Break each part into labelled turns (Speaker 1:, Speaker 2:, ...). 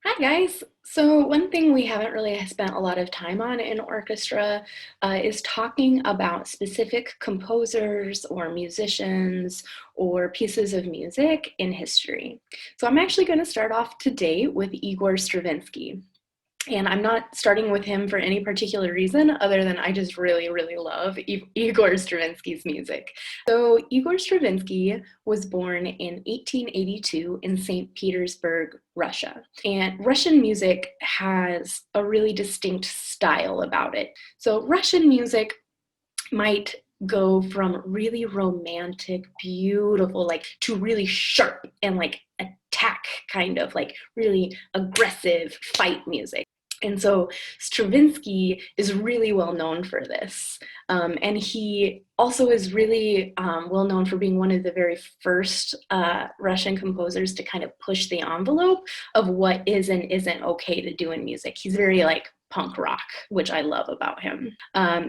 Speaker 1: Hi guys. So one thing we haven't really spent a lot of time on in orchestra is talking about specific composers or musicians or pieces of music in history. So I'm actually going to start off today with Igor Stravinsky. And I'm not starting with him for any particular reason other than I just really, really love Igor Stravinsky's music. So Igor Stravinsky was born in 1882 in St. Petersburg, Russia. And Russian music has a really distinct style about it. So Russian music might go from really romantic, beautiful, to really sharp and attack, kind of like really aggressive fight music. And so Stravinsky is really well known for this. And he also is really well known for being one of the very first Russian composers to kind of push the envelope of what is and isn't okay to do in music. He's very punk rock, which I love about him.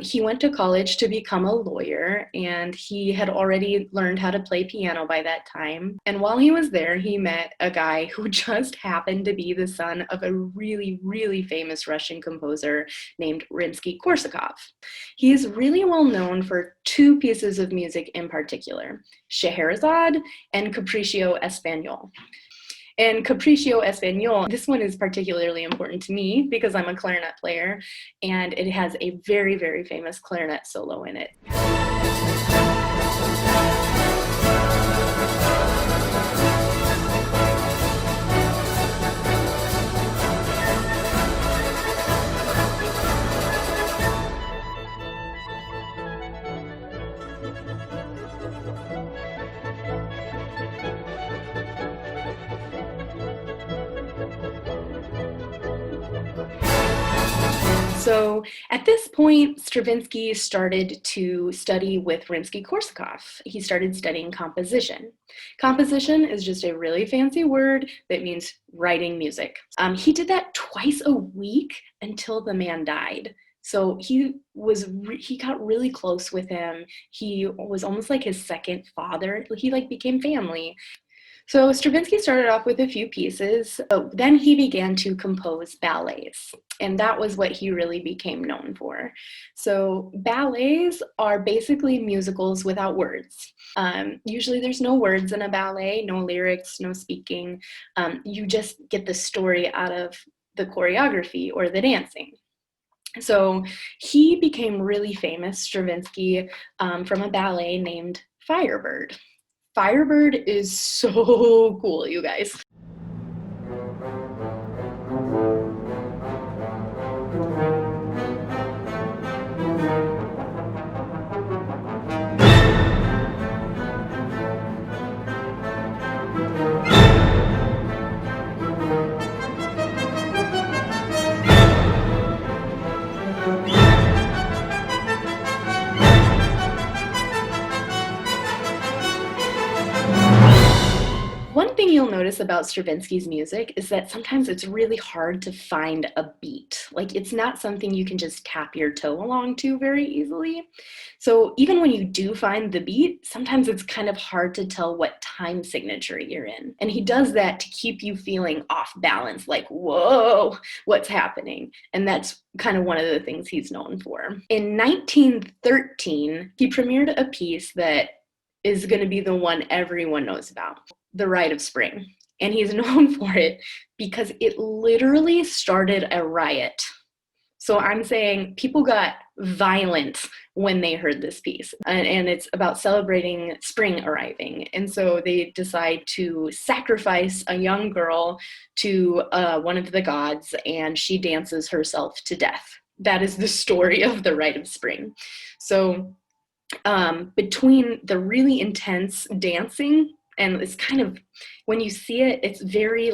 Speaker 1: He went to college to become a lawyer, and he had already learned how to play piano by that time. And while he was there, he met a guy who just happened to be the son of a really, really famous Russian composer named Rimsky-Korsakov. He is really well known for two pieces of music in particular, Scheherazade and Capriccio Espagnol. And Capriccio Espagnol, this one is particularly important to me because I'm a clarinet player, and it has a very, very famous clarinet solo in it. So at this point, Stravinsky started to study with Rimsky-Korsakov. He started studying composition. Composition is just a really fancy word that means writing music. He did that twice a week until the man died. So he got really close with him. He was almost like his second father. He became family. So Stravinsky started off with a few pieces, but then he began to compose ballets, and that was what he really became known for. So ballets are basically musicals without words. Usually there's no words in a ballet, no lyrics, no speaking. You just get the story out of the choreography or the dancing. So he became really famous, Stravinsky, from a ballet named Firebird. Firebird is so cool, you guys. One thing you'll notice about Stravinsky's music is that sometimes it's really hard to find a beat. It's not something you can just tap your toe along to very easily. So even when you do find the beat, sometimes it's kind of hard to tell what time signature you're in. And he does that to keep you feeling off balance, like, whoa, what's happening? And that's kind of one of the things he's known for. In 1913, he premiered a piece that is going to be the one everyone knows about, The Rite of Spring. And he's known for it because it literally started a riot. So I'm saying people got violent when they heard this piece. And it's about celebrating spring arriving. And so they decide to sacrifice a young girl to one of the gods, and she dances herself to death. That is the story of The Rite of Spring. So between the really intense dancing, and it's kind of, when you see it, it's very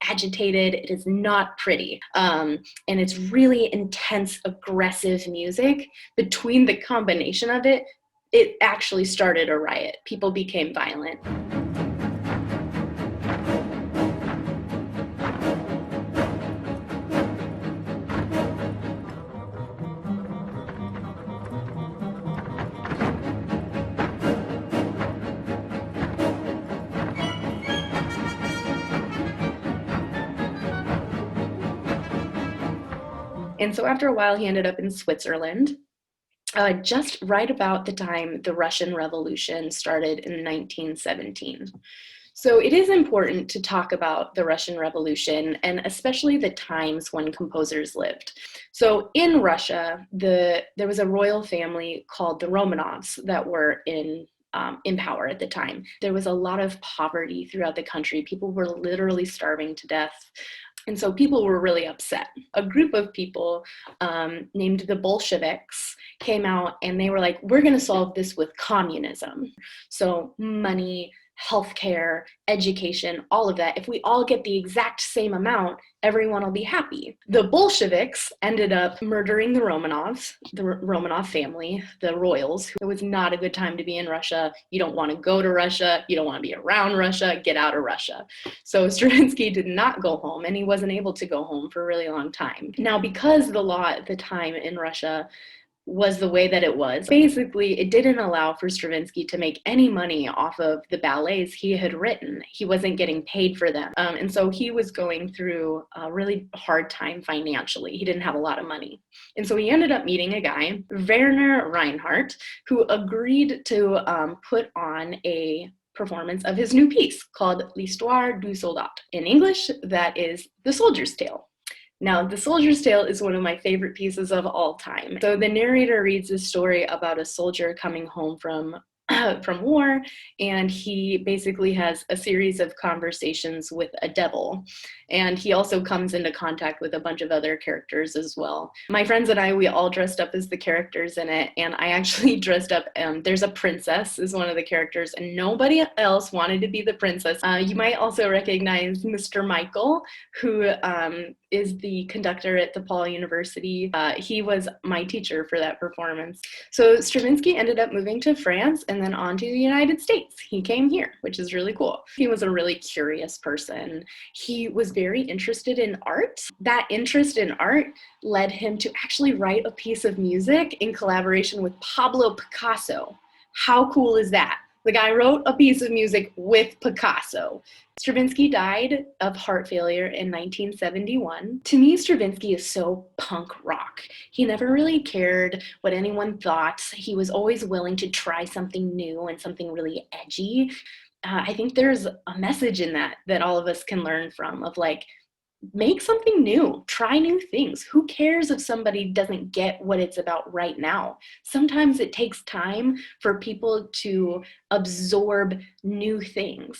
Speaker 1: agitated. It is not pretty. And it's really intense, aggressive music. Between the combination of it, it actually started a riot. People became violent. And so after a while, he ended up in Switzerland, just right about the time the Russian Revolution started in 1917. So it is important to talk about the Russian Revolution and especially the times when composers lived. So in Russia, there was a royal family called the Romanovs that were in power at the time. There was a lot of poverty throughout the country. People were literally starving to death. And so people were really upset. A group of people named the Bolsheviks came out and they were like, we're going to solve this with communism. So money, healthcare, education, all of that. If we all get the exact same amount, everyone will be happy. The Bolsheviks ended up murdering the Romanovs, the Romanov family, the royals. It was not a good time to be in Russia. You don't want to go to Russia. You don't want to be around Russia. Get out of Russia. So Stravinsky did not go home, and he wasn't able to go home for a really long time. Now, because the law at the time in Russia was the way that it was. Basically, it didn't allow for Stravinsky to make any money off of the ballets he had written. He wasn't getting paid for them. And so he was going through a really hard time financially. He didn't have a lot of money. And so he ended up meeting a guy, Werner Reinhardt, who agreed to put on a performance of his new piece called L'Histoire du Soldat. In English, that is The Soldier's Tale. Now, The Soldier's Tale is one of my favorite pieces of all time. So the narrator reads a story about a soldier coming home from war, and he basically has a series of conversations with a devil. And he also comes into contact with a bunch of other characters as well. My friends and I, we all dressed up as the characters in it, and I actually dressed up, there's a princess is one of the characters, and nobody else wanted to be the princess. You might also recognize Mr. Michael, who is the conductor at DePaul University. He was my teacher for that performance. So Stravinsky ended up moving to France and then on to the United States. He came here, which is really cool. He was a really curious person. He was very interested in art. That interest in art led him to actually write a piece of music in collaboration with Pablo Picasso. How cool is that? The guy wrote a piece of music with Picasso. Stravinsky died of heart failure in 1971. To me, Stravinsky is so punk rock. He never really cared what anyone thought. He was always willing to try something new and something really edgy. I think there's a message in that all of us can learn from, of like, make something new, try new things. Who cares if somebody doesn't get what it's about right now? Sometimes it takes time for people to absorb new things.